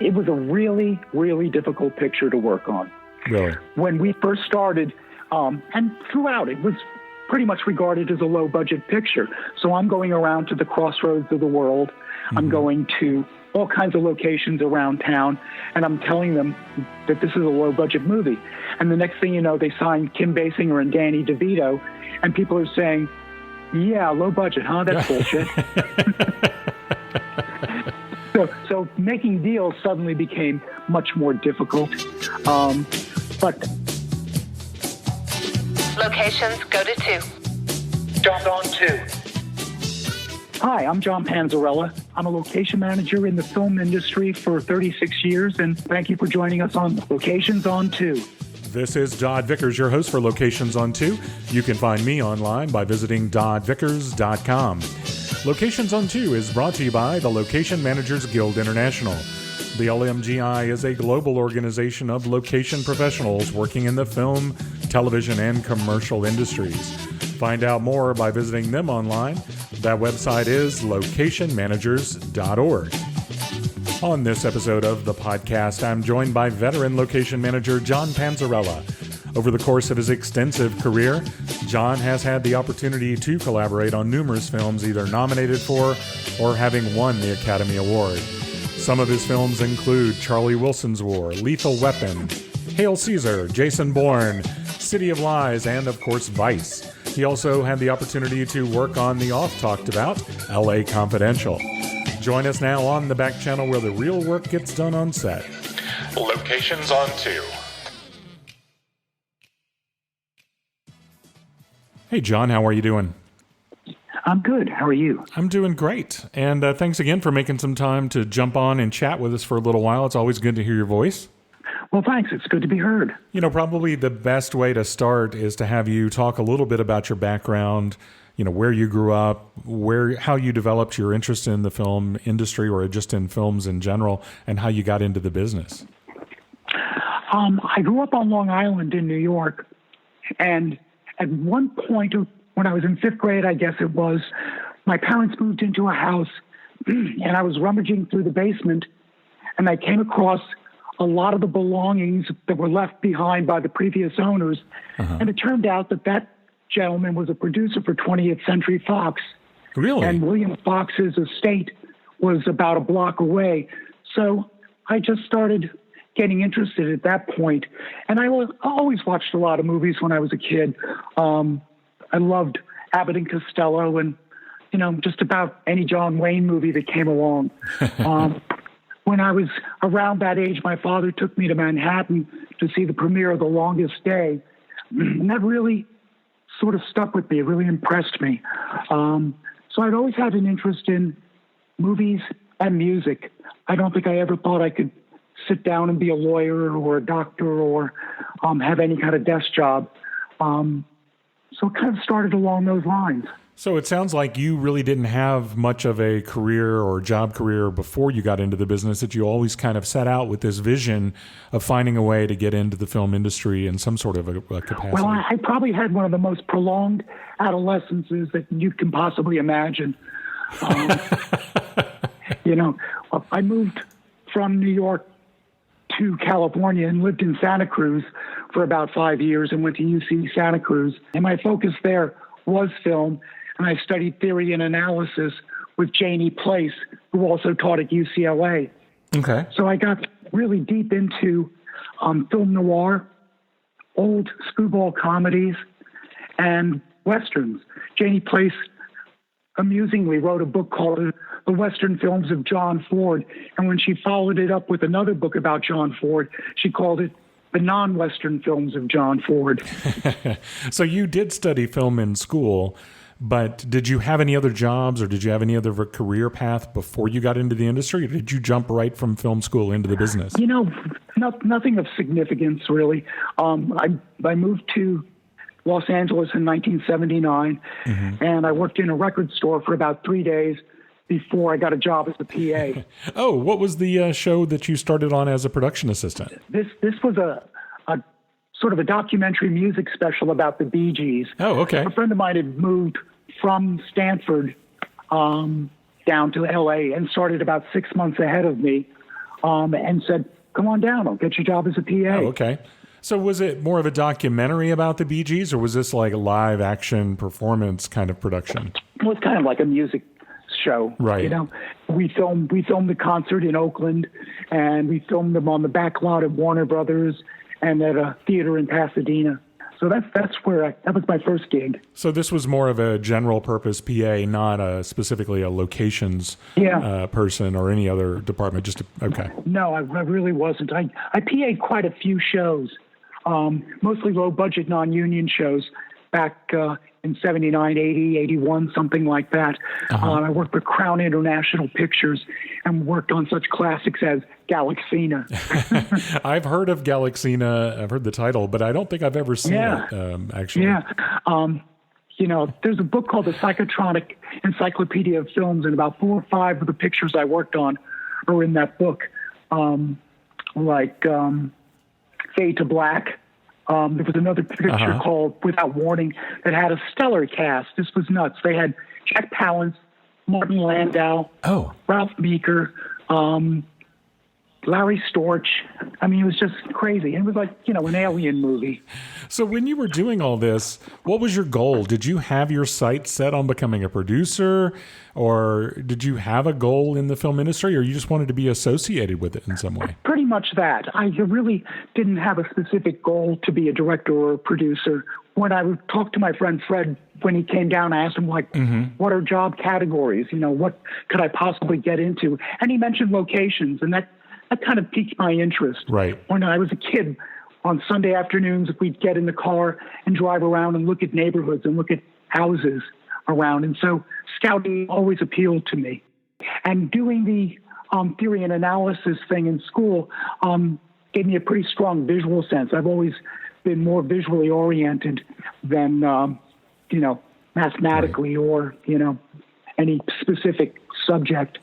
It was a really, really difficult picture to work on. Really? When we first started, and throughout, it was pretty much regarded as a low-budget picture. So I'm going around to the crossroads of the world. Mm-hmm. I'm going to all kinds of locations around town, and I'm telling them that this is a low-budget movie. And the next thing you know, they signed Kim Basinger and Danny DeVito, and people are saying, yeah, low budget, huh? That's bullshit. So making deals suddenly became much more difficult. But locations, go to 2. Jump on 2. Hi, I'm John Panzarella. I'm a location manager in the film industry for 36 years, and thank you for joining us on Locations on 2. This is Dodd Vickers, your host for Locations on 2. You can find me online by visiting doddvickers.com. Locations on 2 is brought to you by the Location Managers Guild International. The LMGI is a global organization of location professionals working in the film, television, and commercial industries. Find out more by visiting them online. That website is locationmanagers.org. On this episode of the podcast, I'm joined by veteran location manager John Panzarella. Over the course of his extensive career, John has had the opportunity to collaborate on numerous films either nominated for or having won the Academy Award. Some of his films include Charlie Wilson's War, Lethal Weapon, Hail Caesar, Jason Bourne, City of Lies, and of course Vice. He also had the opportunity to work on the oft-talked-about LA Confidential. Join us now on the back channel where the real work gets done on set. Locations on 2. Hey, John, how are you doing? I'm good. How are you? I'm doing great. And thanks again for making some time to jump on and chat with us for a little while. It's always good to hear your voice. Well, thanks. It's good to be heard. You know, probably the best way to start is to have you talk a little bit about your background, you know, where you grew up, how you developed your interest in the film industry or just in films in general, and how you got into the business. I grew up on Long Island in New York, and at one point when I was in 5th grade, I guess it was, my parents moved into a house, and I was rummaging through the basement, and I came across a lot of the belongings that were left behind by the previous owners, and it turned out that gentleman was a producer for 20th Century Fox. Really? And William Fox's estate was about a block away. So I just started getting interested at that point. And I always watched a lot of movies when I was a kid. I loved Abbott and Costello and, you know, just about any John Wayne movie that came along. When I was around that age, my father took me to Manhattan to see the premiere of The Longest Day. And that really sort of stuck with me. It really impressed me. So I'd always had an interest in movies and music. I don't think I ever thought I could sit down and be a lawyer or a doctor or have any kind of desk job. So it kind of started along those lines. So it sounds like you really didn't have much of a career or job career before you got into the business, that you always kind of set out with this vision of finding a way to get into the film industry in some sort of a capacity. Well, I probably had one of the most prolonged adolescences that you can possibly imagine. You know, I moved from New York to California and lived in Santa Cruz for about 5 years and went to UC Santa Cruz. And my focus there was film. And I studied theory and analysis with Janie Place, who also taught at UCLA. Okay. So I got really deep into film noir, old screwball comedies, and Westerns. Janie Place amusingly wrote a book called The Western Films of John Ford. And when she followed it up with another book about John Ford, she called it The Non-Western Films of John Ford. So you did study film in school, but did you have any other jobs or did you have any other career path before you got into the industry? Or did you jump right from film school into the business? You know, nothing of significance, really. I moved to Los Angeles in 1979, and I worked in a record store for about 3 days before I got a job as a PA. Oh, what was the show that you started on as a production assistant? This was a sort of a documentary music special about the Bee Gees. Oh, okay. A friend of mine had moved from Stanford down to L.A. and started about 6 months ahead of me. and said, "Come on down. I'll get you a job as a PA." Oh, okay. So was it more of a documentary about the Bee Gees, or was this like a live action performance kind of production? It was kind of like a music show. Right. You know, we filmed the concert in Oakland, and we filmed them on the back lot of Warner Brothers and at a theater in Pasadena. So that was my first gig. So this was more of a general purpose PA, not specifically a locations person or any other department. Okay. No, I really wasn't. I PA'd quite a few shows, mostly low budget non-union shows back in 79, 80, 81, something like that. I worked with Crown International Pictures and worked on such classics as Galaxina. I've heard of Galaxina. I've heard the title, but I don't think I've ever seen it, actually. Yeah. You know, there's a book called The Psychotronic Encyclopedia of Films, and about 4 or 5 of the pictures I worked on are in that book, like Fade to Black. There was another picture called Without Warning that had a stellar cast. This was nuts. They had Jack Palance, Martin Landau, Ralph Meeker, Larry Storch. I mean, it was just crazy. It was like, you know, an alien movie. So when you were doing all this, what was your goal? Did you have your sights set on becoming a producer, or did you have a goal in the film industry, or you just wanted to be associated with it in some way? Pretty much that. I really didn't have a specific goal to be a director or a producer. When I would talk to my friend Fred, when he came down, I asked him, like, what are job categories? You know, what could I possibly get into? And he mentioned locations, and that kind of piqued my interest. Right. When I was a kid, on Sunday afternoons, we'd get in the car and drive around and look at neighborhoods and look at houses around. And so scouting always appealed to me. And doing the theory and analysis thing in school gave me a pretty strong visual sense. I've always been more visually oriented than, you know, mathematically or, you know, any specific subject.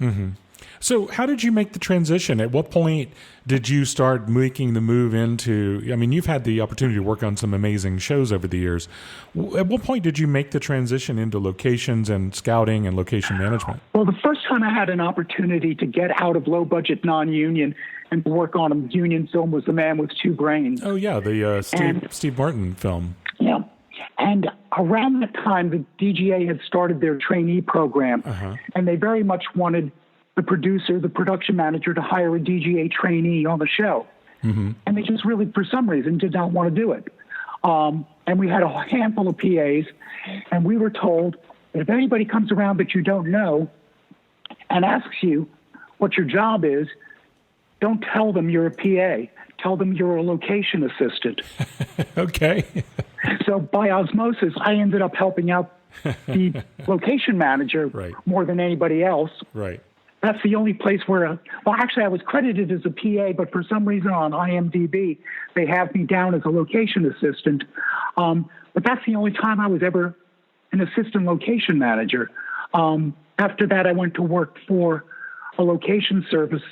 So how did you make the transition? At what point did you start making the move into, I mean, you've had the opportunity to work on some amazing shows over the years. At what point did you make the transition into locations and scouting and location management? Well, the first time I had an opportunity to get out of low-budget non-union and work on a union film was The Man with Two Brains. Oh, yeah, the Steve Martin film. Yeah. And around that time, the DGA had started their trainee program, and they very much wanted the producer, the production manager, to hire a DGA trainee on the show. And they just really, for some reason, did not want to do it. And we had a handful of PAs, and we were told that if anybody comes around that you don't know and asks you what your job is, don't tell them you're a PA. Tell them you're a location assistant. Okay. So by osmosis, I ended up helping out the location manager more than anybody else. Right. That's the only place where, well, actually, I was credited as a PA, but for some reason on IMDb, they have me down as a location assistant. But that's the only time I was ever an assistant location manager. After that, I went to work for a location service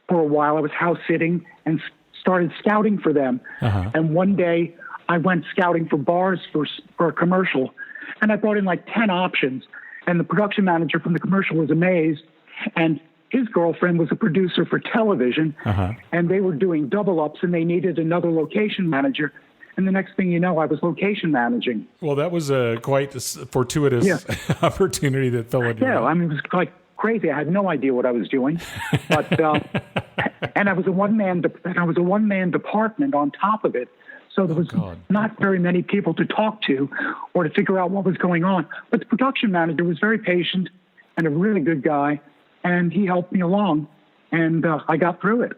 for a while. I was house sitting and started scouting for them. And one day, I went scouting for bars for a commercial, and I brought in like 10 options. And the production manager from the commercial was amazed. And his girlfriend was a producer for television, and they were doing double-ups, and they needed another location manager. And the next thing you know, I was location managing. Well, that was a quite fortuitous opportunity that fell into I mean, it was like crazy. I had no idea what I was doing, but and I was a one-man department on top of it. So there was not very many people to talk to or to figure out what was going on. But the production manager was very patient and a really good guy. And he helped me along, and I got through it.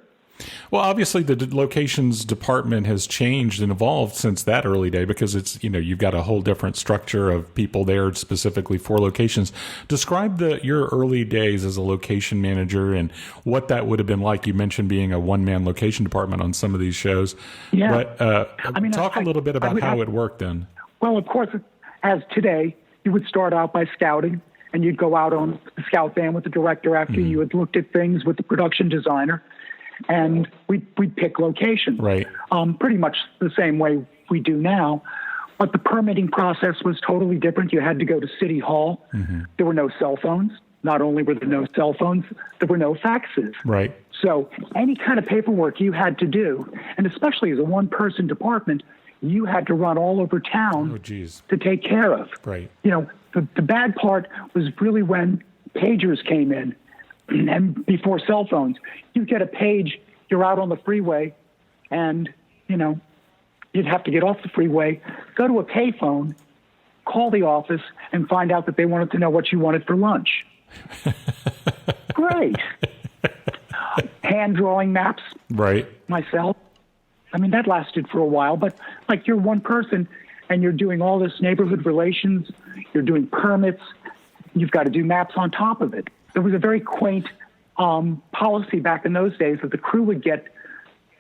Well, obviously, the locations department has changed and evolved since that early day because it's, you know, you've got a whole different structure of people there specifically for locations. Describe your early days as a location manager and what that would have been like. You mentioned being a one-man location department on some of these shows. Yeah. But talk a little bit about how it worked then. Well, of course, as today, you would start out by scouting. And you'd go out on the scout van with the director after you had looked at things with the production designer, and we'd pick locations. Right. Pretty much the same way we do now. But the permitting process was totally different. You had to go to City Hall. There were no cell phones, not only were there no cell phones, there were no faxes. Right. So any kind of paperwork you had to do, and especially as a one-person department, you had to run all over town to take care of. Right. You know, the bad part was really when pagers came in, and before cell phones. You get a page, you're out on the freeway, and, you know, you'd have to get off the freeway, go to a payphone, call the office, and find out that they wanted to know what you wanted for lunch. Great. Hand drawing maps. Right. Myself. I mean, that lasted for a while, but like you're one person and you're doing all this neighborhood relations, you're doing permits, you've got to do maps on top of it. There was a very quaint policy back in those days that the crew would get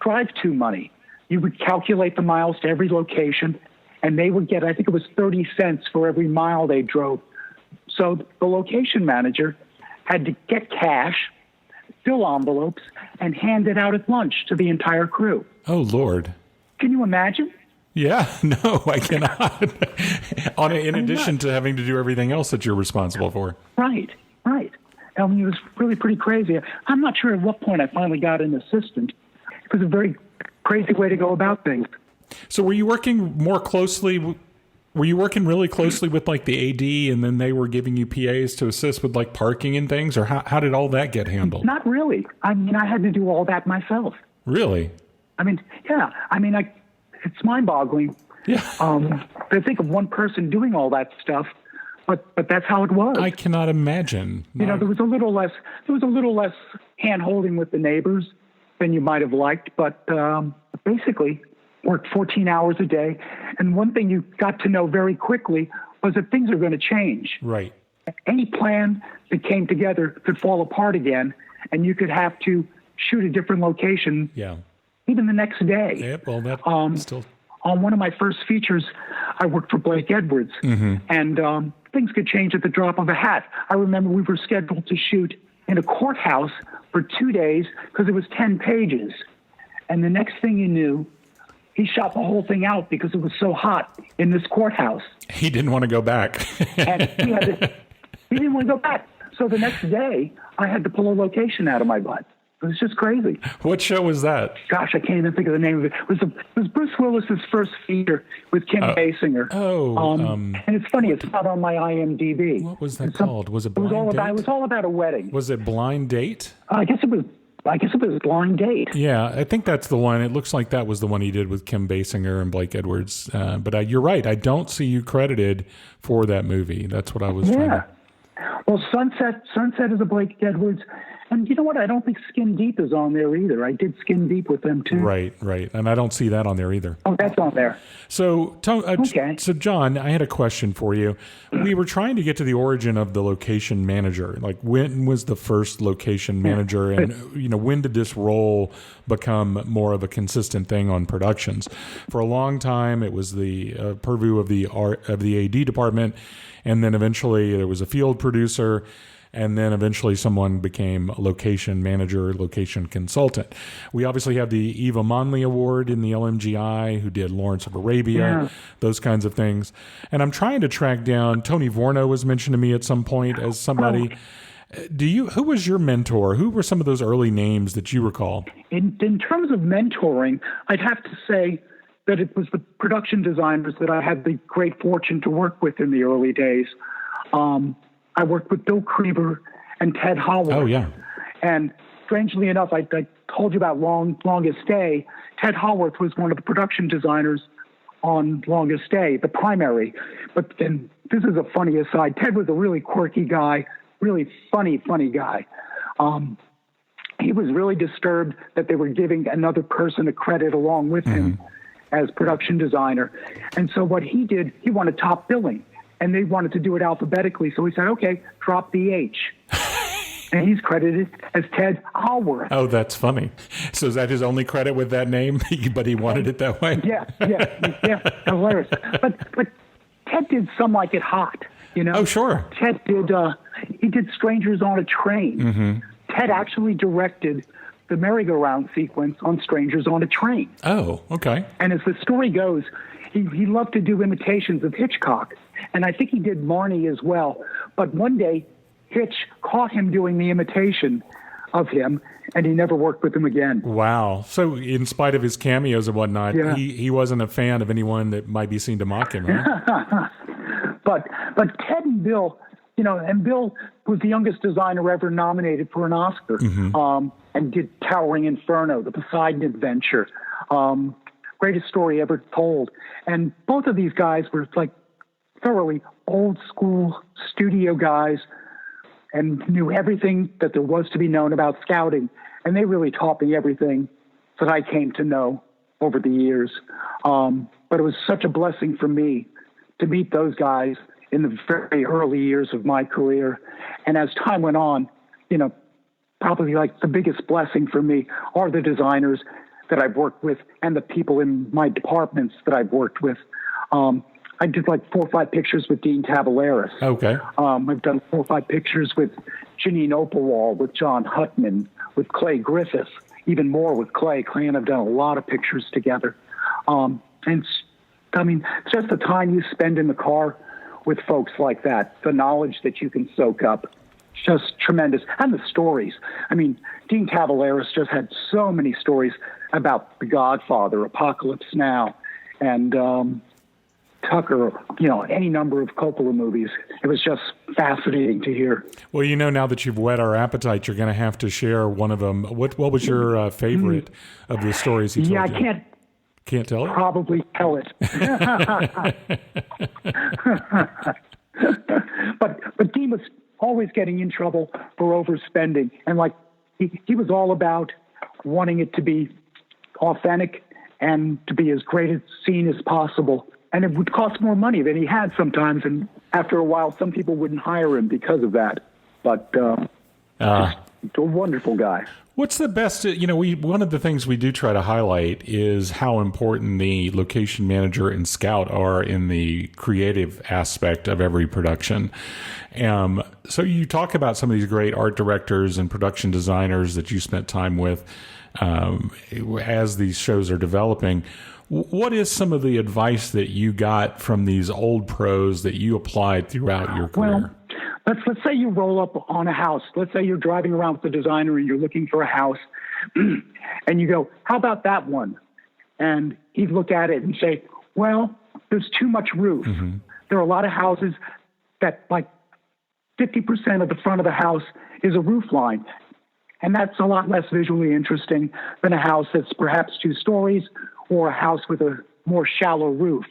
drive-to money. You would calculate the miles to every location, and they would get, I think it was 30 cents for every mile they drove. So the location manager had to get cash, fill envelopes, and hand it out at lunch to the entire crew. Oh, Lord. Can you imagine? Yeah, no, I cannot. In addition to having to do everything else that you're responsible for. Right, right. I mean, it was really pretty crazy. I'm not sure at what point I finally got an assistant. It was a very crazy way to go about things. So were you working more closely? Were you working really closely with like the AD, and then they were giving you PAs to assist with like parking and things, or how did all that get handled? Not really. I mean, I had to do all that myself. Really? I mean, yeah. I mean, it's mind-boggling. Yeah. To think of one person doing all that stuff, but that's how it was. I cannot imagine. You know, there was a little less hand-holding with the neighbors than you might have liked, but basically worked 14 hours a day. And one thing you got to know very quickly was that things are going to change. Right. Any plan that came together could fall apart again, and you could have to shoot a different location. Yeah. Even the next day. Yeah, well, that still. On one of my first features, I worked for Blake Edwards, and things could change at the drop of a hat. I remember we were scheduled to shoot in a courthouse for 2 days because it was 10 pages. And the next thing you knew, he shot the whole thing out because it was so hot in this courthouse. He didn't want to go back. And he didn't want to go back. So the next day, I had to pull a location out of my butt. It was just crazy. What show was that? Gosh, I can't even think of the name of it. It was Bruce Willis's first feature with Kim Basinger. And it's funny, it's not on my IMDb. What was that called? Was it Blind Date? It was all about a wedding. Was it Blind Date? I guess it was Blind Date. Yeah, I think that's the one. It looks like that was the one he did with Kim Basinger and Blake Edwards. But you're right. I don't see you credited for that movie. That's what I was trying to... Well, Sunset is a Blake Edwards. And you know what? I don't think Skin Deep is on there either. I did Skin Deep with them, too. Right. And I don't see that on there either. Oh, that's on there. So, So, John, I had a question for you. We were trying to get to the origin of the location manager. Like, when was the first location manager? And, when did this role become more of a consistent thing on productions? For a long time, it was the purview of the AD department. And then eventually there was a field producer. And then eventually someone became a location manager, location consultant. We obviously have the Eva Monley Award in the LMGI, who did Lawrence of Arabia, those kinds of things. And I'm trying to track down, Tony Vorno was mentioned to me at some point as somebody. Who was your mentor? Who were some of those early names that you recall? In terms of mentoring, I'd have to say that it was the production designers that I had the great fortune to work with in the early days. I worked with Bill Creeber and Ted Howard. Oh, yeah. And strangely enough, I told you about Longest Day. Ted Howard was one of the production designers on Longest Day, the primary. But then this is a funny aside. Ted was a really quirky guy, really funny guy. He was really disturbed that they were giving another person a credit along with him as production designer. And so what he did, he wanted top billing. And they wanted to do it alphabetically. So he said, okay, drop the H. And he's credited as Ted Howard. Oh, that's funny. So is that his only credit with that name? But he wanted it that way? Yeah, hilarious. But Ted did Some Like It Hot, Oh, sure. Ted did Strangers on a Train. Ted actually directed the merry-go-round sequence on Strangers on a Train. Oh, okay. And as the story goes, he loved to do imitations of Hitchcock. And I think he did Marnie as well. But one day, Hitch caught him doing the imitation of him, and he never worked with him again. Wow. So in spite of his cameos and whatnot, Yeah. he wasn't a fan of anyone that might be seen to mock him, right? But Ted and Bill, and Bill was the youngest designer ever nominated for an Oscar, and did Towering Inferno, the Poseidon Adventure, greatest story ever told. And both of these guys were like thoroughly old school studio guys and knew everything that there was to be known about scouting. And they really taught me everything that I came to know over the years. But it was such a blessing for me to meet those guys in the very early years of my career. And as time went on, probably like the biggest blessing for me are the designers that I've worked with and the people in my departments that I've worked with. I did like 4 or 5 pictures with Dean Tavaleris. Okay. I've done 4 or 5 pictures with Janine Opalwall, with John Hutman, with Clay Griffiths, even more with Clay. Clay and I've done a lot of pictures together. And it's just the time you spend in the car with folks like that, the knowledge that you can soak up, just tremendous. And the stories. I mean, Dean Tavaleris just had so many stories about The Godfather, Apocalypse Now, and Tucker, any number of Coppola movies. It was just fascinating to hear. Well, now that you've whet our appetite, you're going to have to share one of them. What was your favorite of the stories he told you? Yeah, I can't tell it? Probably tell it. But Dean was always getting in trouble for overspending. And he was all about wanting it to be authentic and to be as great a scene as possible. And it would cost more money than he had sometimes. And after a while, some people wouldn't hire him because of that. But just a wonderful guy. What's the best? One of the things we do try to highlight is how important the location manager and scout are in the creative aspect of every production. So you talk about some of these great art directors and production designers that you spent time with as these shows are developing. What is some of the advice that you got from these old pros that you applied throughout your career? Well, let's say you roll up on a house. Let's say you're driving around with the designer and you're looking for a house, and you go, "How about that one?" And he'd look at it and say, "Well, there's too much roof." Mm-hmm. There are a lot of houses that 50% of the front of the house is a roof line. And that's a lot less visually interesting than a house that's perhaps 2 stories or a house with a more shallow roof.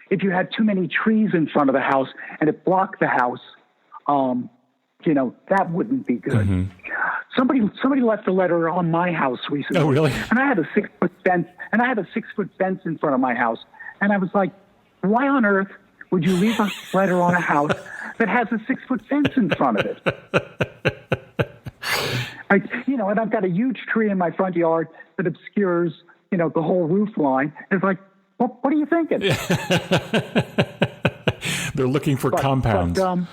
If you had too many trees in front of the house and it blocked the house, that wouldn't be good. Mm-hmm. Somebody left a letter on my house recently. Oh, really? And I had a 6-foot fence, in front of my house. And I was like, why on earth would you leave a letter on a house that has a 6-foot fence in front of it? And I've got a huge tree in my front yard that obscures, the whole roof line. It's like, what are you thinking? They're looking for compounds. And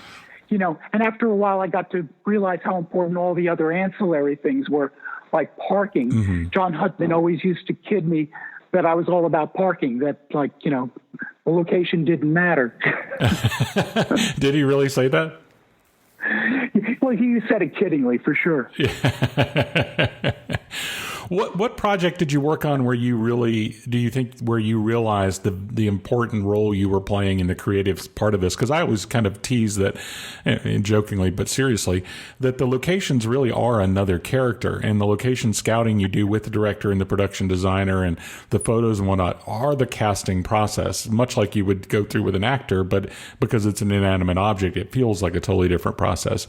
after a while, I got to realize how important all the other ancillary things were, like parking. Mm-hmm. John Hutman always used to kid me that I was all about parking, that the location didn't matter. Did he really say that? Well, he said it kiddingly, for sure. What project did you work on where you realized the important role you were playing in the creative part of this? Because I always kind of tease that, and jokingly but seriously, that the locations really are another character, and the location scouting you do with the director and the production designer and the photos and whatnot are the casting process, much like you would go through with an actor, but because it's an inanimate object, it feels like a totally different process.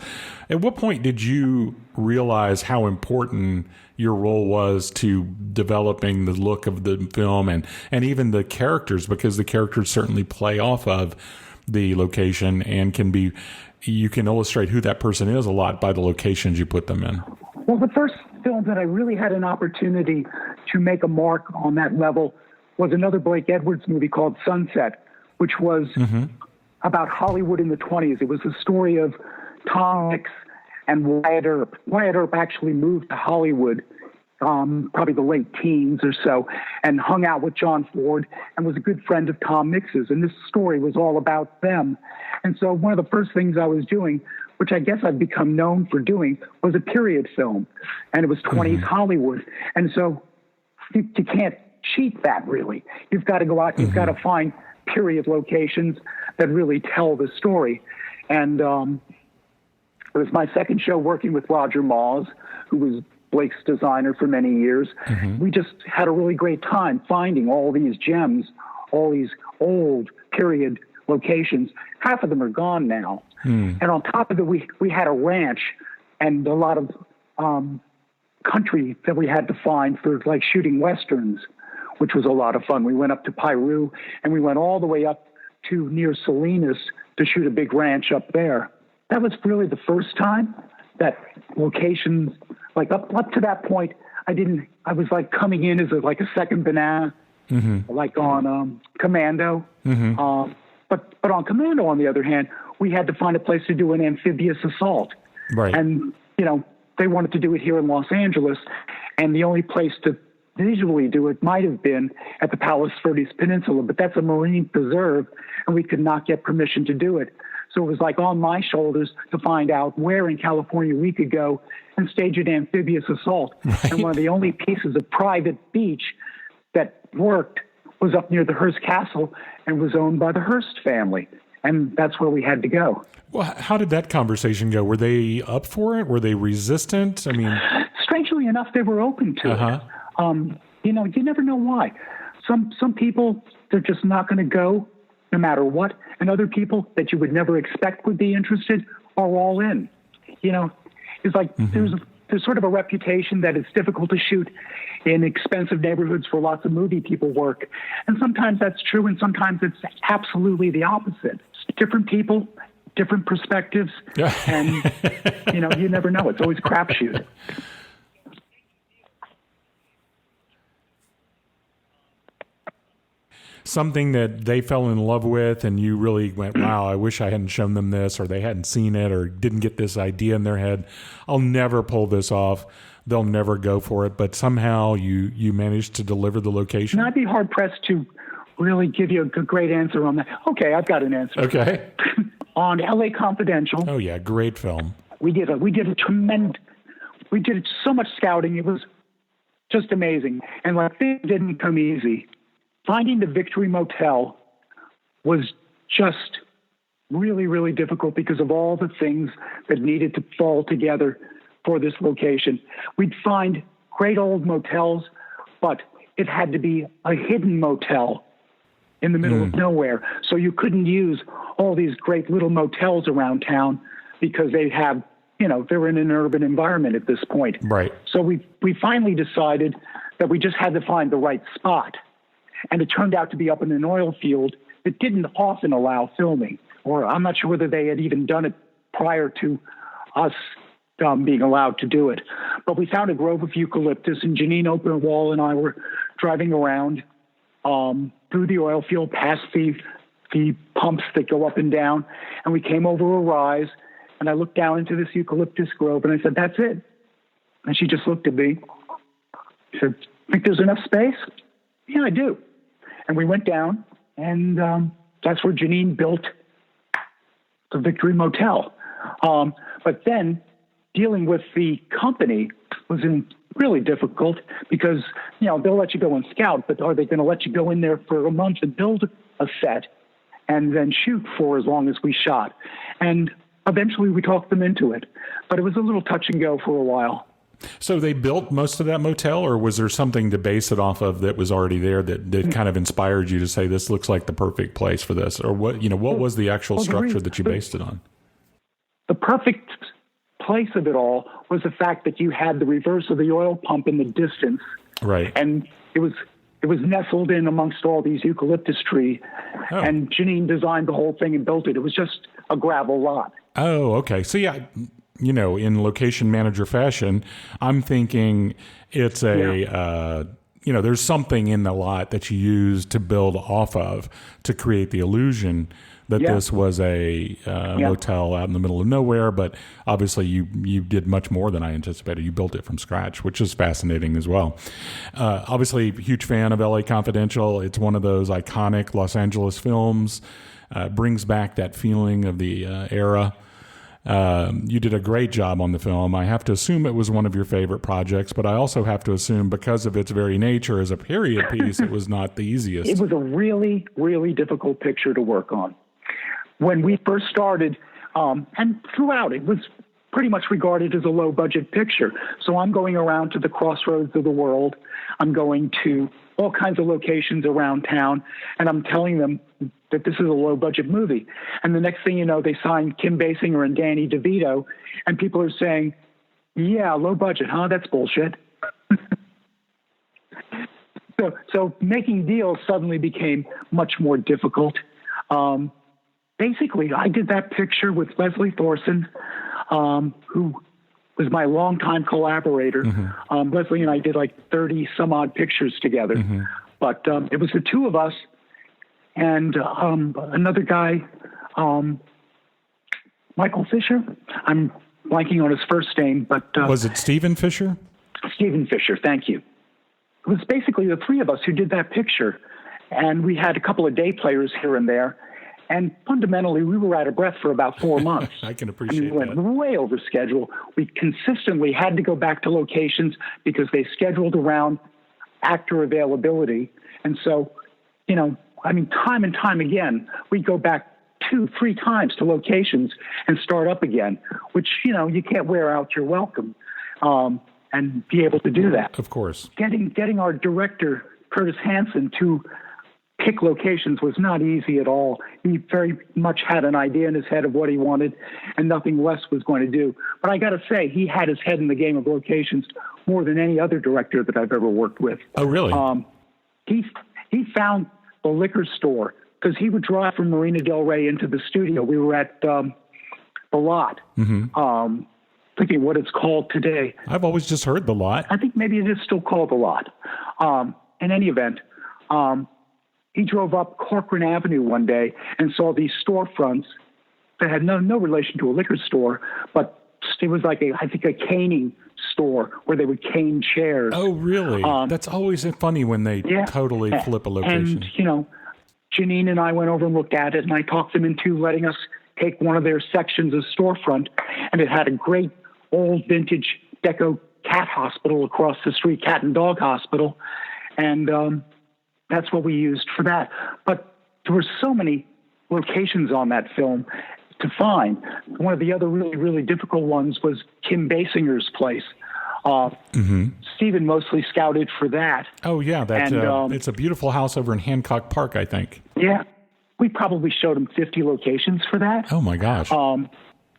At what point did you realize how important your role was to developing the look of the film and even the characters, because the characters certainly play off of the location and you can illustrate who that person is a lot by the locations you put them in? Well, the first film that I really had an opportunity to make a mark on that level was another Blake Edwards movie called Sunset, which was about Hollywood in the 1920s. It was the story of Tom Mix and Wyatt Earp. Wyatt Earp actually moved to Hollywood, probably the late teens or so, and hung out with John Ford and was a good friend of Tom Mix's. And this story was all about them. And so one of the first things I was doing which I guess I've become known for doing, was a period film, and it was 20s Hollywood. And so you can't cheat that, really. You've got to go out, you've got to find period locations that really tell the story. And it was my second show working with Roger Moz, who was Blake's designer for many years. We just had a really great time finding all these gems, all these old period locations. Half of them are gone now. And on top of it, we had a ranch and a lot of country that we had to find for like shooting Westerns, which was a lot of fun. We went up to Piru and we went all the way up to near Salinas to shoot a big ranch up there. That was really the first time that locations, like up to that point, I was like coming in as like a second banana, like on Commando. But on Commando, on the other hand, we had to find a place to do an amphibious assault. Right. And, they wanted to do it here in Los Angeles. And the only place to visually do it might have been at the Palos Verdes Peninsula, but that's a marine preserve, and we could not get permission to do it. So it was like on my shoulders to find out where in California we could go and stage an amphibious assault. Right. And one of the only pieces of private beach that worked was up near the Hearst Castle and was owned by the Hearst family. And that's where we had to go. Well, how did that conversation go? Were they up for it? Were they resistant? I mean, strangely enough, they were open to it. You never know why. Some people, they're just not going to go no matter what. And other people that you would never expect would be interested are all in. It's like there's sort of a reputation that it's difficult to shoot in expensive neighborhoods where lots of movie people work. And sometimes that's true, and sometimes it's absolutely the opposite. It's different people, different perspectives, and, you never know. It's always a crapshoot. Something that they fell in love with and you really went, wow, I wish I hadn't shown them this, or they hadn't seen it, or didn't get this idea in their head. I'll never pull this off. They'll never go for it. But somehow you managed to deliver the location. And I'd be hard-pressed to really give you a great answer on that. Okay, I've got an answer. Okay. On LA Confidential. Oh, yeah, great film. We did so much scouting. It was just amazing. And things didn't come easy. Finding the Victory Motel was just really, really difficult because of all the things that needed to fall together for this location. We'd find great old motels, but it had to be a hidden motel in the middle of nowhere. So you couldn't use all these great little motels around town because they have, they're in an urban environment at this point. Right. So we finally decided that we just had to find the right spot. And it turned out to be up in an oil field that didn't often allow filming, or I'm not sure whether they had even done it prior to us being allowed to do it. But we found a grove of eucalyptus, and Janine Openwall and I were driving around through the oil field, past the pumps that go up and down, and we came over a rise, and I looked down into this eucalyptus grove, and I said, "That's it." And she just looked at me. She said, "Think there's enough space?" "Yeah, I do." And we went down, and that's where Janine built the Victory Motel. But then dealing with the company was really difficult because, they'll let you go and scout, but are they going to let you go in there for a month and build a set and then shoot for as long as we shot? And eventually we talked them into it. But it was a little touch and go for a while. So they built most of that motel, or was there something to base it off of that was already there that kind of inspired you to say, this looks like the perfect place for this? Or what was the actual structure that you based it on? The perfect place of it all was the fact that you had the reverse of the oil pump in the distance. Right. And it was nestled in amongst all these eucalyptus trees. Oh. And Janine designed the whole thing and built it. It was just a gravel lot. Oh, okay. So yeah, in location manager fashion, I'm thinking it's there's something in the lot that you use to build off of to create the illusion that this was a motel out in the middle of nowhere. But obviously you did much more than I anticipated. You built it from scratch, which is fascinating as well. Obviously, huge fan of LA Confidential. It's one of those iconic Los Angeles films, brings back that feeling of the era. You did a great job on the film. I have to assume it was one of your favorite projects, but I also have to assume because of its very nature as a period piece, it was not the easiest. It was a really, really difficult picture to work on. When we first started, and throughout, it was pretty much regarded as a low-budget picture. So I'm going around to the crossroads of the world. I'm going to all kinds of locations around town, and I'm telling them that this is a low-budget movie. And the next thing you know, they signed Kim Basinger and Danny DeVito, and people are saying, yeah, low budget, huh? That's bullshit. So making deals suddenly became much more difficult. Basically, I did that picture with Leslie Thorson, who was my longtime collaborator. Mm-hmm. Leslie and I did like 30 some odd pictures together. Mm-hmm. But it was the two of us and another guy, Michael Fisher. I'm blanking on his first name, but... was it Stephen Fisher? Stephen Fisher, thank you. It was basically the three of us who did that picture. And we had a couple of day players here and there. And fundamentally, we were out of breath for about 4 months. I can appreciate that. We went that. way over schedule. We consistently had to go back to locations because they scheduled around actor availability. And so, time and time again, we'd go back 2-3 times to locations and start up again, which, you can't wear out your welcome and be able to do that. Of course. Getting our director, Curtis Hanson, to pick locations was not easy at all. He very much had an idea in his head of what he wanted, and nothing less was going to do. But I got to say, he had his head in the game of locations more than any other director that I've ever worked with. Oh, really? He found the liquor store because he would drive from Marina Del Rey into the studio. We were at the Lot, thinking what it's called today. I've always just heard the Lot. I think maybe it is still called the Lot. In any event, he drove up Corcoran Avenue one day and saw these storefronts that had no relation to a liquor store, but it was like a caning store where they would cane chairs. Oh, really? That's always funny when they totally flip a location. And, Janine and I went over and looked at it, and I talked them into letting us take one of their sections of storefront, and it had a great old vintage deco cat hospital across the street, cat and dog hospital, and that's what we used for that. But there were so many locations on that film to find. One of the other really, really difficult ones was Kim Basinger's place. Stephen mostly scouted for that. Oh, yeah. It's a beautiful house over in Hancock Park, I think. Yeah. We probably showed him 50 locations for that. Oh, my gosh.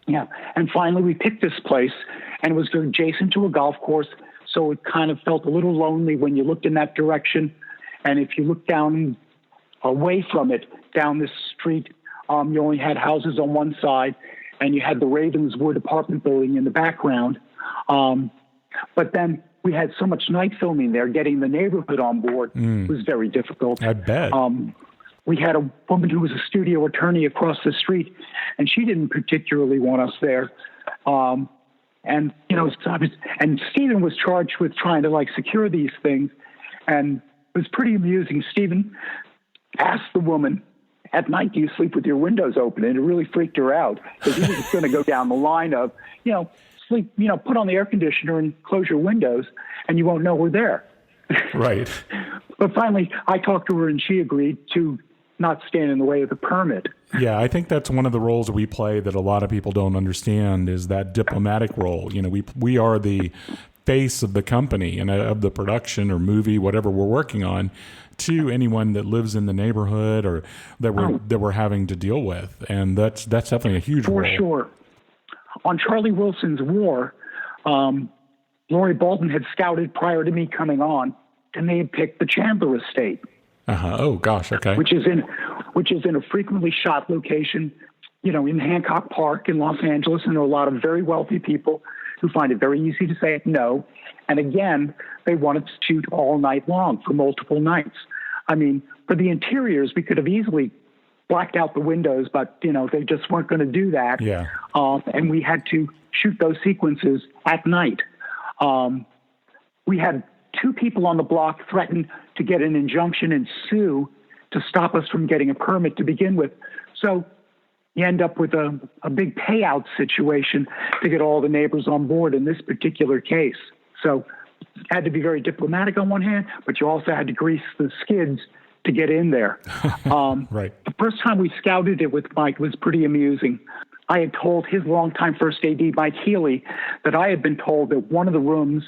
Yeah. And finally, we picked this place, and it was adjacent to a golf course, so it kind of felt a little lonely when you looked in that direction. And if you look down away from it, down this street, you only had houses on one side, and you had the Ravenswood apartment building in the background. But then we had so much night filming there, getting the neighborhood on board was very difficult. I bet. We had a woman who was a studio attorney across the street, and she didn't particularly want us there. And Stephen was charged with trying to secure these things, and it was pretty amusing. Stephen asked the woman, at night, do you sleep with your windows open? And it really freaked her out because he was just going to go down the line of, sleep, put on the air conditioner and close your windows and you won't know we're there. Right. But finally, I talked to her and she agreed to not stand in the way of the permit. Yeah, I think that's one of the roles we play that a lot of people don't understand is that diplomatic role. We are the face of the company and of the production or movie, whatever we're working on, to anyone that lives in the neighborhood or that we're having to deal with, and that's definitely a huge role. For sure. On Charlie Wilson's War, Laurie Bolton had scouted prior to me coming on, and they had picked the Chandler Estate. Oh gosh, okay. Which is in a frequently shot location, in Hancock Park in Los Angeles, and there are a lot of very wealthy people who find it very easy to say no. And again, they wanted to shoot all night long for multiple nights. I mean, for the interiors, we could have easily blacked out the windows, but, they just weren't going to do that. Yeah. And we had to shoot those sequences at night. We had 2 people on the block threaten to get an injunction and sue to stop us from getting a permit to begin with. So you end up with a big payout situation to get all the neighbors on board in this particular case. So had to be very diplomatic on one hand, but you also had to grease the skids to get in there. Right. The first time we scouted it with Mike was pretty amusing. I had told his longtime first AD, Mike Healy, that I had been told that one of the rooms,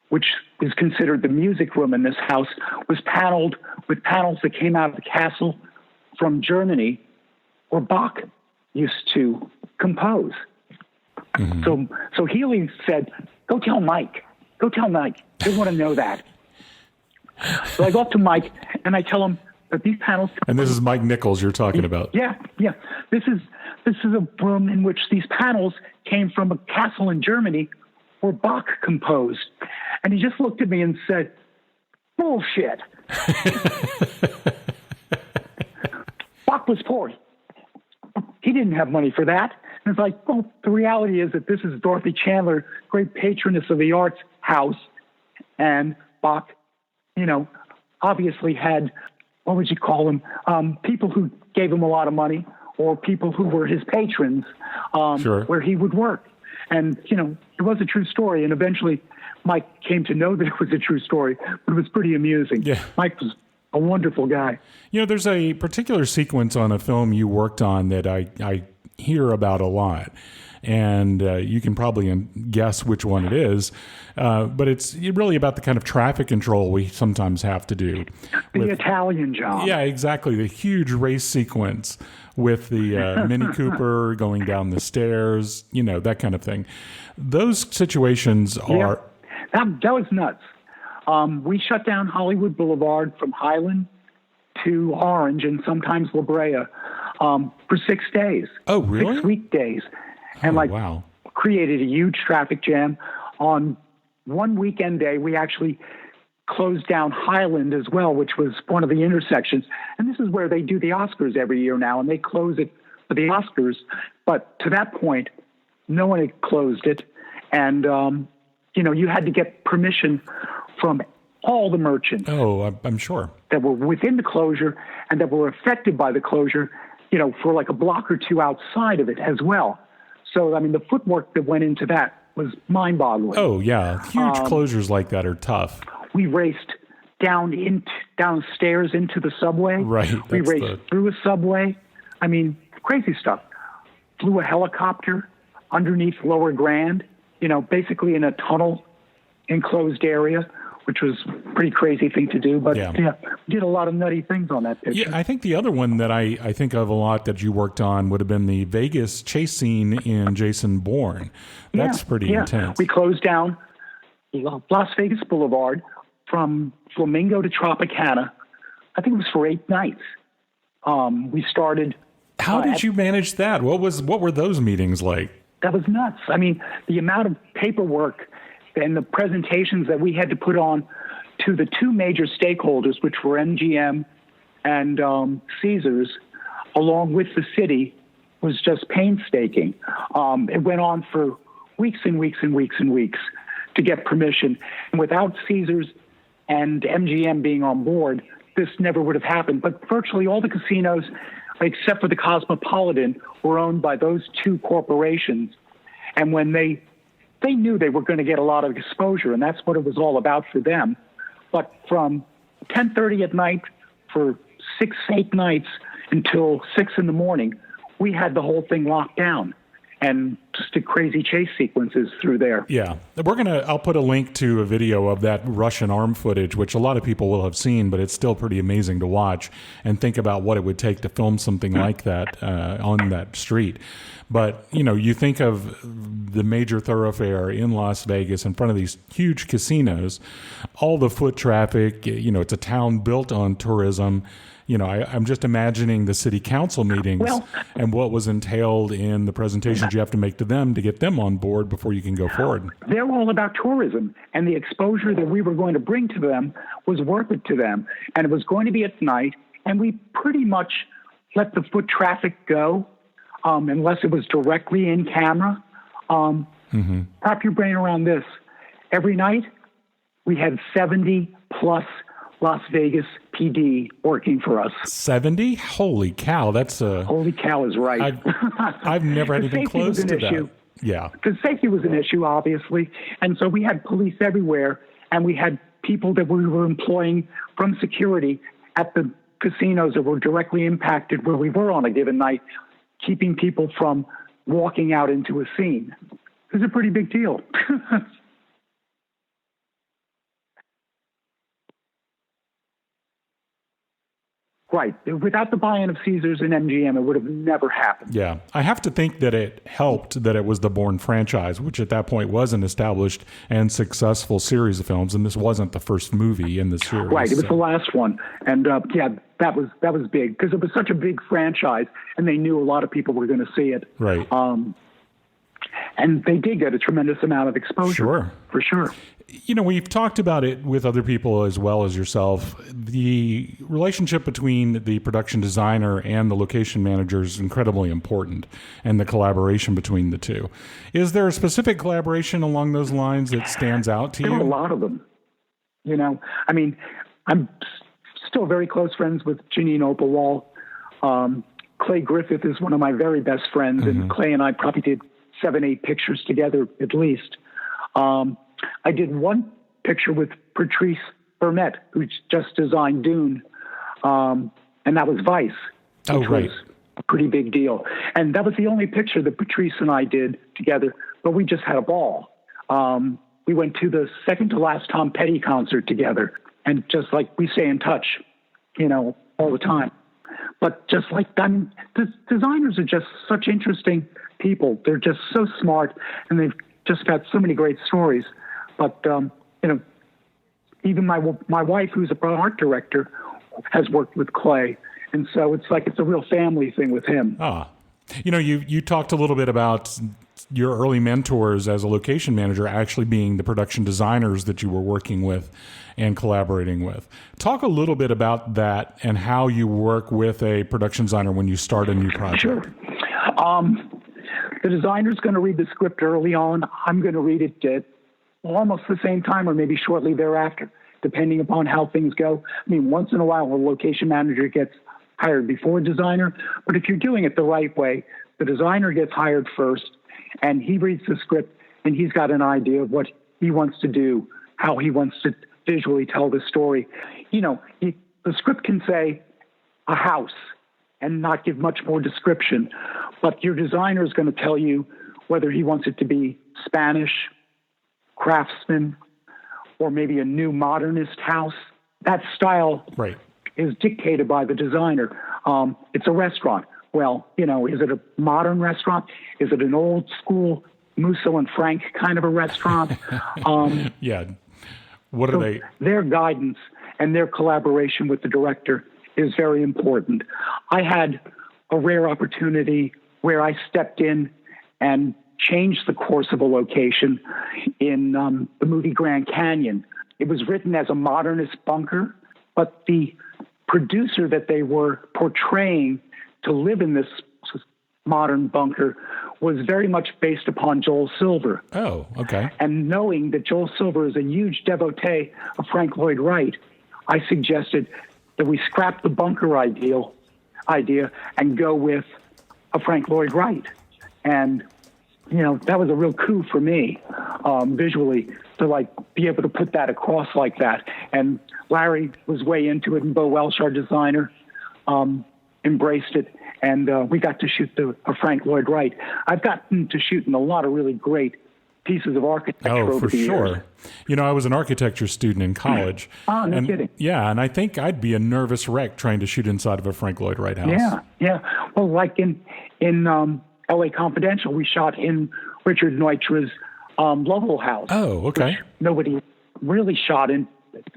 which is considered the music room in this house, was paneled with panels that came out of the castle from Germany, where Bach used to compose. Mm-hmm. So Healy said, go tell Mike. They want to know that. So I go up to Mike and I tell him that these panels. And this is Mike Nichols you're talking about. Yeah. This is a room in which these panels came from a castle in Germany where Bach composed. And he just looked at me and said, bullshit. Bach was poor. He didn't have money for that. And it's like, well, the reality is that this is Dorothy Chandler, great patroness of the arts house. And Bach, obviously had, what would you call them? People who gave him a lot of money or people who were his patrons, sure. Where he would work. And, it was a true story. And eventually Mike came to know that it was a true story, but it was pretty amusing. Yeah. Mike was a wonderful guy. There's a particular sequence on a film you worked on that I hear about a lot. And you can probably guess which one it is. But it's really about the kind of traffic control we sometimes have to do. The Italian job. Yeah, exactly. The huge race sequence with the Mini Cooper going down the stairs, that kind of thing. Those situations are... Yeah, that was nuts. We shut down Hollywood Boulevard from Highland to Orange and sometimes La Brea for 6 days. Oh, really? 6 weekdays. And wow. Created a huge traffic jam. On one weekend day, we actually closed down Highland as well, which was one of the intersections. And this is where they do the Oscars every year now, and they close it for the Oscars. But to that point, no one had closed it. And, you had to get permission from all the merchants. Oh, I'm sure. That were within the closure and that were affected by the closure, for like a block or two outside of it as well. So, the footwork that went into that was mind-boggling. Oh, yeah. Huge closures like that are tough. We raced downstairs into the subway. Right. We raced through a subway. Crazy stuff. Flew a helicopter underneath Lower Grand, basically in a tunnel enclosed area, which was a pretty crazy thing to do. But, we did a lot of nutty things on that picture. Yeah, I think the other one that I think of a lot that you worked on would have been the Vegas chase scene in Jason Bourne. That's pretty intense. We closed down Las Vegas Boulevard from Flamingo to Tropicana. I think it was for 8 nights. We started... How did you manage that? What were those meetings like? That was nuts. The amount of paperwork and the presentations that we had to put on to the 2 major stakeholders, which were MGM and Caesars, along with the city, was just painstaking. It went on for weeks and weeks and weeks and weeks to get permission. And without Caesars and MGM being on board, this never would have happened. But virtually all the casinos, except for the Cosmopolitan, were owned by those 2 corporations. And when they knew they were going to get a lot of exposure, and that's what it was all about for them. But from 10:30 at night for 6-8 nights until 6 in the morning, we had the whole thing locked down. And just did crazy chase sequences through there. Yeah. I'll put a link to a video of that Russian arm footage, which a lot of people will have seen, but it's still pretty amazing to watch and think about what it would take to film something like that on that street. But, you think of the major thoroughfare in Las Vegas in front of these huge casinos, all the foot traffic, it's a town built on tourism. I'm just imagining the city council meetings and what was entailed in the presentations you have to make to them to get them on board before you can go forward. They're all about tourism, and the exposure that we were going to bring to them was worth it to them. And it was going to be at night, and we pretty much let the foot traffic go unless it was directly in camera. Wrap your brain around this. Every night, we had 70 plus Las Vegas PD working for us. 70? Holy cow! That's Holy cow is right. I've never had anything close to that. Yeah. Because safety was an issue, obviously. And so we had police everywhere, and we had people that we were employing from security at the casinos that were directly impacted where we were on a given night, keeping people from walking out into a scene. It was a pretty big deal. Right. Without the buy-in of Caesars and MGM, it would have never happened. Yeah. I have to think that it helped that it was the Bourne franchise, which at that point was an established and successful series of films, and this wasn't the first movie in the series. Right. It was the last one. And, that was big because it was such a big franchise, and they knew a lot of people were going to see it. Right. And they did get a tremendous amount of exposure. Sure. For sure. You know, we've talked about it with other people as well as yourself. The relationship between the production designer and the location manager is incredibly important, and the collaboration between the two. Is there a specific collaboration along those lines that stands out to you? There are a lot of them. You know, I mean, I'm still very close friends with Janine Opalwall. Clay Griffith is one of my very best friends, and Clay and I probably did 7-8 pictures together at least. I did one picture with Patrice Vermette, who just designed Dune, and that was Vice, which was a pretty big deal. And that was the only picture that Patrice and I did together, but we just had a ball. We went to the second to last Tom Petty concert together, and just like we stay in touch, you know, all the time. But just like, I mean, the designers are just such interesting people. They're just so smart, and they've just got so many great stories. But, you know, even my wife, who's an art director, has worked with Clay. And so it's like it's a real family thing with him. You know, you talked a little bit about your early mentors as a location manager actually being the production designers that you were working with and collaborating with. Talk a little bit about that and how you work with a production designer when you start a new project. Sure. The designer's going to read the script early on. I'm going to read it at almost the same time or maybe shortly thereafter, depending upon how things go. I mean, once in a while, a location manager gets hired before a designer, but if you're doing it the right way, the designer gets hired first, and he reads the script, and he's got an idea of what he wants to do, how he wants to visually tell the story. You know, the script can say a house and not give much more description, but your designer is going to tell you whether he wants it to be Spanish, craftsman, or maybe a new modernist house. That style is dictated by the designer. It's a restaurant. Well, you know, is it a modern restaurant? Is it an old school Musso and Frank kind of a restaurant? What are they? Their guidance and their collaboration with the director is very important. I had a rare opportunity where I stepped in and changed the course of a location in the movie Grand Canyon. It was written as a modernist bunker, but the producer that they were portraying to live in this modern bunker was very much based upon Joel Silver. Oh, okay. And knowing that Joel Silver is a huge devotee of Frank Lloyd Wright, I suggested that we scrap the bunker idea and go with a Frank Lloyd Wright. And, you know, that was a real coup for me, visually, to like be able to put that across like that. And Larry was way into it, and Bo Welsh, our designer, embraced it. And we got to shoot a Frank Lloyd Wright. I've gotten to shoot in a lot of really great pieces of architecture over the years. Oh, for sure. You know, I was an architecture student in college. No kidding. Yeah, and I think I'd be a nervous wreck trying to shoot inside of a Frank Lloyd Wright house. Yeah. Well, like in L.A. Confidential, we shot in Richard Neutra's Lovell house. Oh, okay. Nobody really shot in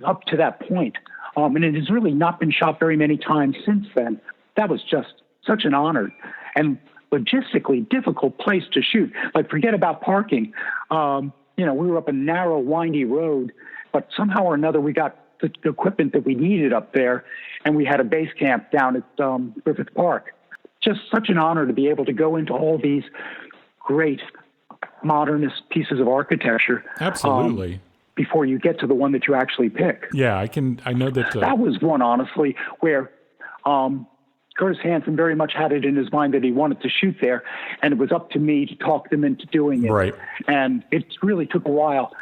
up to that point. And it has really not been shot very many times since then. That was just such an honor and logistically difficult place to shoot. Like, forget about parking. You know, we were up a narrow, windy road, but somehow or another we got the equipment that we needed up there, and we had a base camp down at Griffith Park. Just such an honor to be able to go into all these great modernist pieces of architecture. Absolutely. before you get to the one that you actually pick. Yeah, I know that. That was one, honestly, where Curtis Hanson very much had it in his mind that he wanted to shoot there, and it was up to me to talk them into doing it. Right. And it really took a while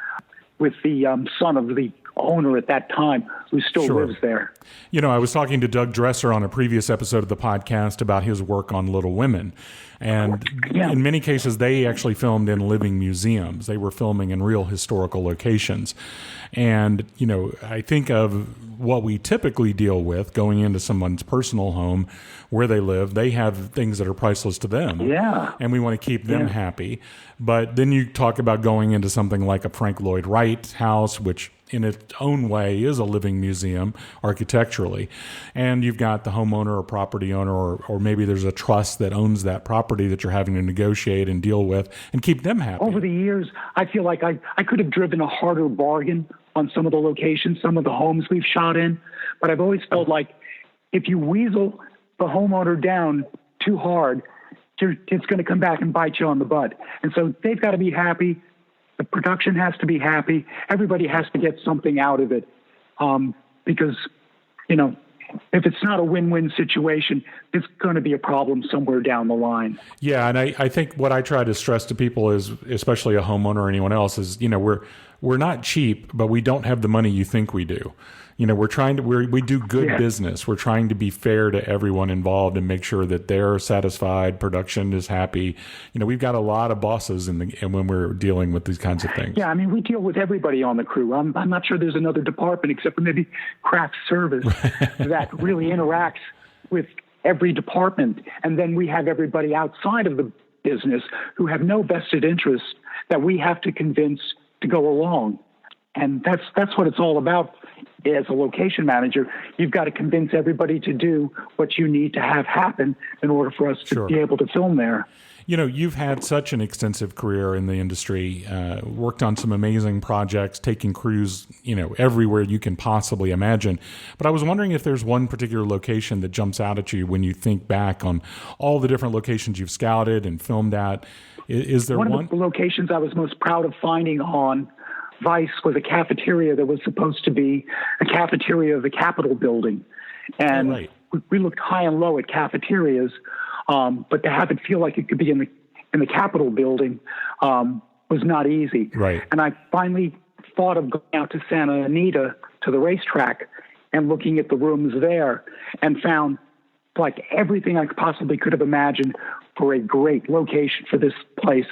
with the son of the owner at that time, who still Sure. lives there. You know, I was talking to Doug Dresser on a previous episode of the podcast about his work on Little Women. And Yeah. in many cases, they actually filmed in living museums. They were filming in real historical locations. And, you know, I think of what we typically deal with going into someone's personal home where they live. They have things that are priceless to them. Yeah. And we want to keep them happy. But then you talk about going into something like a Frank Lloyd Wright house, which in its own way is a living museum architecturally. And you've got the homeowner or property owner, or maybe there's a trust that owns that property that you're having to negotiate and deal with and keep them happy. Over the years, I feel like I could have driven a harder bargain on some of the locations, some of the homes we've shot in. But I've always felt like if you weasel the homeowner down too hard, it's going to come back and bite you on the butt. And so they've got to be happy. The production has to be happy. Everybody has to get something out of it. Because, you know, if it's not a win-win situation, it's going to be a problem somewhere down the line. Yeah, and I think what I try to stress to people is, especially a homeowner or anyone else, is, you know, we're not cheap, but we don't have the money you think we do. You know, we do good business. We're trying to be fair to everyone involved and make sure that they're satisfied, production is happy. You know, we've got a lot of bosses and when we're dealing with these kinds of things. Yeah, I mean, we deal with everybody on the crew. I'm not sure there's another department except for maybe craft service that really interacts with every department. And then we have everybody outside of the business who have no vested interest that we have to convince to go along. And that's what it's all about. As a location manager, you've got to convince everybody to do what you need to have happen in order for us to be able to film there. You know, you've had such an extensive career in the industry, worked on some amazing projects, taking crews, you know, everywhere you can possibly imagine. But I was wondering if there's one particular location that jumps out at you when you think back on all the different locations you've scouted and filmed at. Is there one? One of the locations I was most proud of finding on Vice was a cafeteria that was supposed to be a cafeteria of the Capitol building. And we looked high and low at cafeterias, but to have it feel like it could be in the Capitol building was not easy. Right. And I finally thought of going out to Santa Anita to the racetrack and looking at the rooms there and found like everything I possibly could have imagined for a great location for this place.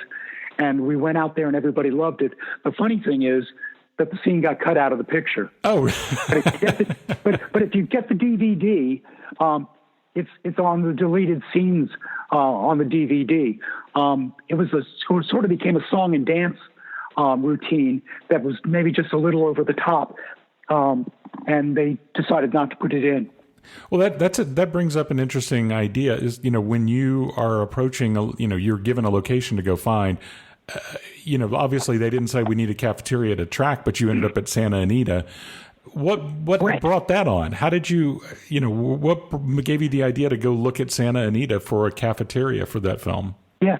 And we went out there and everybody loved it. The funny thing is that the scene got cut out of the picture. Oh, but if you get the DVD, it's on the deleted scenes on the DVD. It was sort of became a song and dance routine that was maybe just a little over the top, and they decided not to put it in. Well, that brings up an interesting idea. Is, you know, when you are approaching, you're given a location to go find. You know, obviously they didn't say we need a cafeteria to track, but you ended up at Santa Anita. What brought that on? How did you what gave you the idea to go look at Santa Anita for a cafeteria for that film? Yeah,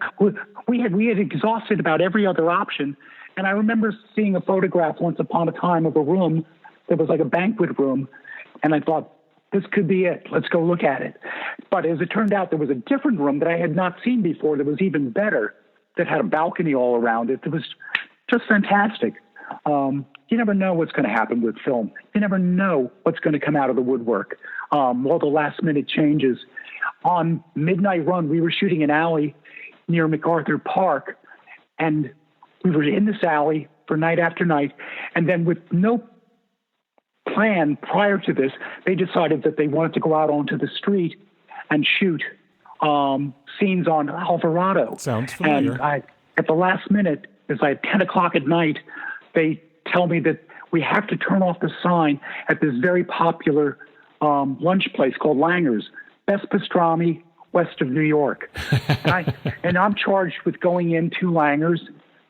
we had exhausted about every other option, and I remember seeing a photograph once upon a time of a room that was like a banquet room, and I thought, this could be it. Let's go look at it. But as it turned out, there was a different room that I had not seen before that was even better, that had a balcony all around it. It was just fantastic. You never know what's going to happen with film. You never know what's going to come out of the woodwork. All the last minute changes. On Midnight Run, we were shooting an alley near MacArthur Park, and we were in this alley for night after night. And then with no plan prior to this, they decided that they wanted to go out onto the street and shoot scenes on Alvarado. Sounds familiar. And at the last minute, it's like 10 o'clock at night, they tell me that we have to turn off the sign at this very popular lunch place called Langer's, best pastrami west of New York. and I'm charged with going into Langer's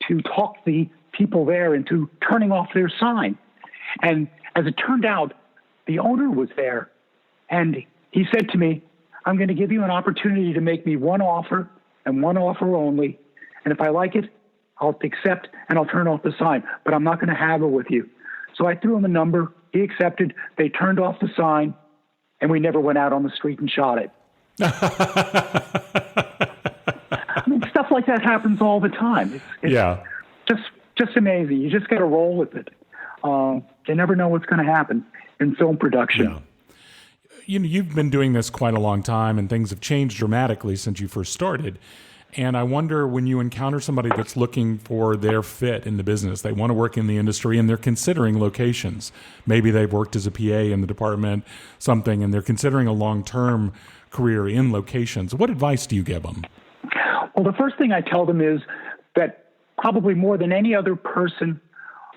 to talk the people there into turning off their sign. And as it turned out, the owner was there, and he said to me, I'm going to give you an opportunity to make me one offer and one offer only. And if I like it, I'll accept and I'll turn off the sign, but I'm not going to haggle with you. So I threw him a number. He accepted. They turned off the sign, and we never went out on the street and shot it. I mean, stuff like that happens all the time. It's just amazing. You just got to roll with it. You never know what's going to happen in film production. Yeah. You've been doing this quite a long time, and things have changed dramatically since you first started. And I wonder, when you encounter somebody that's looking for their fit in the business, they want to work in the industry and they're considering locations. Maybe they've worked as a PA in the department, something, and they're considering a long-term career in locations. What advice do you give them? Well, the first thing I tell them is that probably more than any other person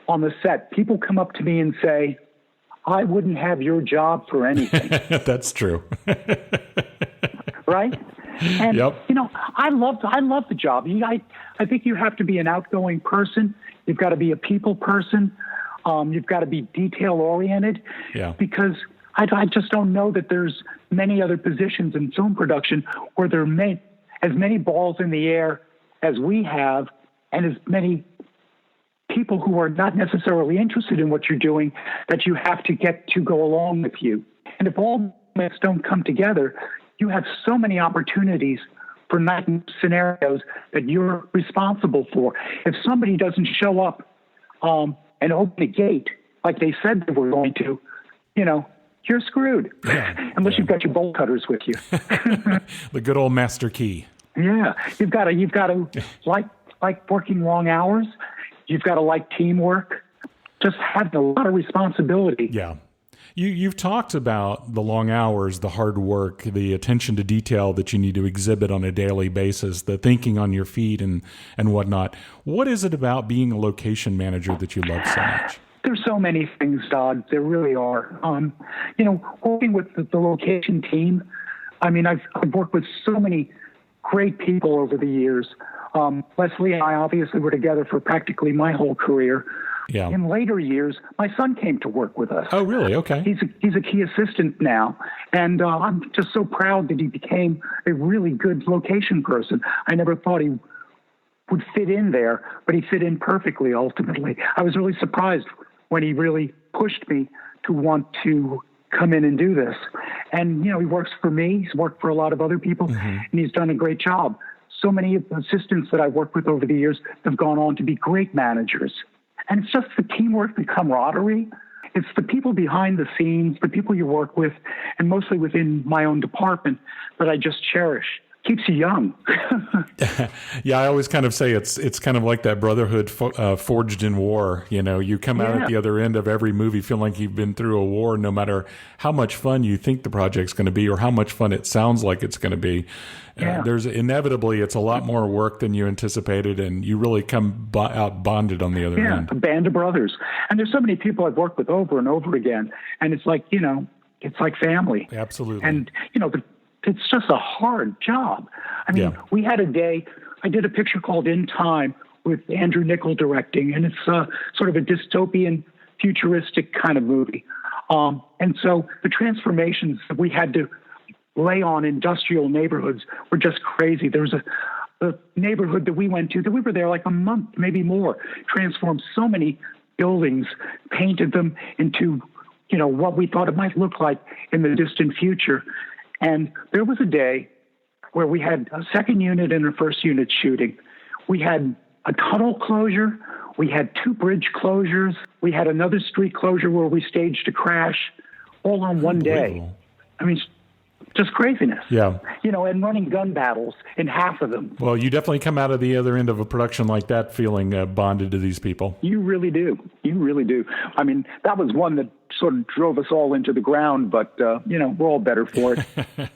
on the set, people come up to me and say, I wouldn't have your job for anything. That's true. Right? And, yep. I love the job. I think you have to be an outgoing person. You've got to be a people person. You've got to be detail-oriented. Yeah. Because I just don't know that there's many other positions in film production where there are as many balls in the air as we have, and as many people who are not necessarily interested in what you're doing that you have to get to go along with you. And if all moments don't come together, you have so many opportunities for night scenarios that you're responsible for. If somebody doesn't show up and open the gate like they said they were going to, you're screwed. Yeah. Unless you've got your bolt cutters with you. The good old master key. Yeah. You've got to like working long hours. You've got to like teamwork. Just have a lot of responsibility. Yeah. You've talked about the long hours, the hard work, the attention to detail that you need to exhibit on a daily basis, the thinking on your feet and whatnot. What is it about being a location manager that you love so much? There's so many things, Dodd. There really are. Working with the location team, I mean, I've worked with so many great people over the years. Leslie and I obviously were together for practically my whole career. Yeah. In later years, my son came to work with us. Oh, really? Okay. He's a key assistant now, and I'm just so proud that he became a really good location person. I never thought he would fit in there, but he fit in perfectly ultimately. I was really surprised when he really pushed me to want to come in and do this. And, he works for me. He's worked for a lot of other people, and he's done a great job. So many of the assistants that I've worked with over the years have gone on to be great managers. And it's just the teamwork, the camaraderie. It's the people behind the scenes, the people you work with, and mostly within my own department that I just cherish. Keeps you young. Yeah, I always kind of say it's kind of like that brotherhood forged in war. You come out at the other end of every movie feeling like you've been through a war, no matter how much fun you think the project's going to be or how much fun it sounds like it's going to be. There's inevitably, it's a lot more work than you anticipated, and you really come out bonded on the other end. A band of brothers. And there's so many people I've worked with over and over again, and it's like, it's like family. Absolutely. And, it's just a hard job. I mean, we had a day, I did a picture called In Time with Andrew Niccol directing, and it's sort of a dystopian, futuristic kind of movie. And so the transformations that we had to lay on industrial neighborhoods were just crazy. There was a neighborhood that we went to, that we were there like a month, maybe more, transformed so many buildings, painted them into, what we thought it might look like in the distant future. And there was a day where we had a second unit and a first unit shooting. We had a tunnel closure. We had 2 bridge closures. We had another street closure where we staged a crash all on one day. I mean, just craziness. Yeah. And running gun battles in half of them. Well, you definitely come out of the other end of a production like that feeling bonded to these people. You really do. You really do. I mean, that was one that sort of drove us all into the ground, but, we're all better for it.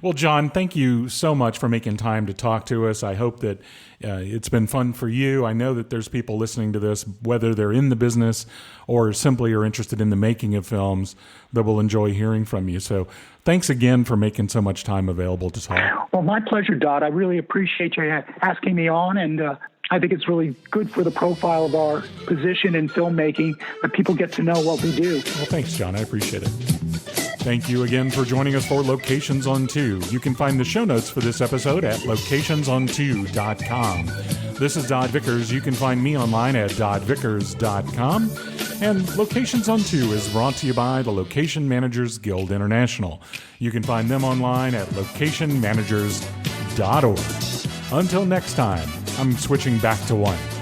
Well, John, thank you so much for making time to talk to us. I hope that it's been fun for you. I know that there's people listening to this, whether they're in the business or simply are interested in the making of films, that will enjoy hearing from you. So thanks again for making so much time available to talk. Well, my pleasure, Dot. I really appreciate you asking me on, and I think it's really good for the profile of our position in filmmaking that people get to know what we do. Well, thanks, John. I appreciate it. Thank you again for joining us for Locations on 2. You can find the show notes for this episode at locationsonto.com. This is Dodd Vickers. You can find me online at doddvickers.com. And Locations on 2 is brought to you by the Location Managers Guild International. You can find them online at locationmanagers.org. Until next time, I'm switching back to 1.